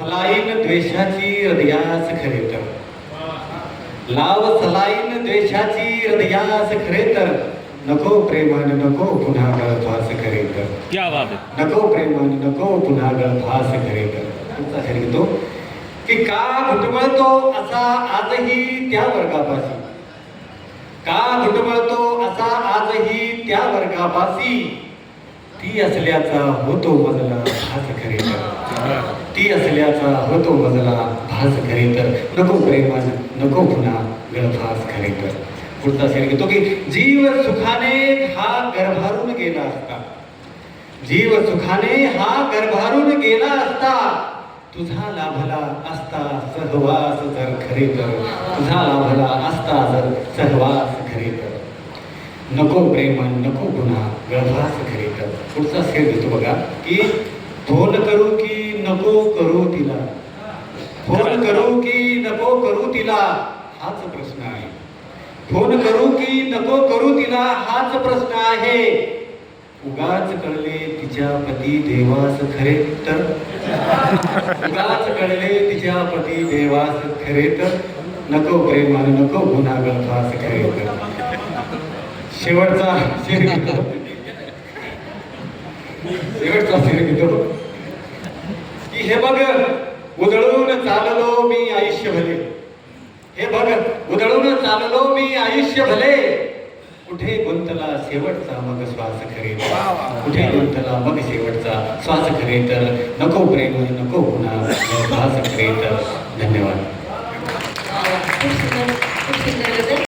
Saline द्वेषाची हृदयास खरे तर, लाव सलाईन द्वेषाची हृदयास खरे तर, नको प्रेमान नको पुन्हा गळफास खरे तर, क्या बात है. नको प्रेमान नको पुन्हा गळफास खरे तर. तुमचा शरीर घेतो की का घुटमळतो असा आजही त्या वर्गापाशी, का घुटमळतो असा आजही त्या वर्गापाशी, ती असल्याचा होतो मजला भास खरे तर, ती असल्याचा होतो मजला भास खरे तर, नको प्रेमान नको पुन्हा गळफास खरे तर. पुढचा शेर घेतो की जीव सुखाने हा गर्भारून गेला असता, जीव सुखाने हा गर्भारून गेला असता, तुझा लाभला असता सहवास जर खरे तर, तुझा लाभला असता जर सहवास खरे तर, नको प्रेमान नको पुन्हा गळफास खरे तर. पुढचा शेर घेतो बघा की फोन करू की नको करू तिला, फोन करू की नको करू तिला हाच प्रश्न आहे, फोन करू की नको करू तिला हाच प्रश्न आहे, उगाच कळले तिच्या पती देवास खरे तर, उगाच कळले तिच्या पती देवास खरे तर, नको प्रेमान नको पुन्हा गळफास खरे तर. शेवटचा शेर घेतो, शेवटचा शेर घेतो की हे बघ उधळून चाललो मी आयुष्य भले, हे बघ उधळून चाललो मी आयुष्य भले, कुठे गुंतला शेवटचा मग श्वास खरे तर, कुठे गुंतला मग शेवटचा श्वास खरे तर, नको प्रेम नको पुन्हा श्वास खरे तर. धन्यवाद. खूप सुंदर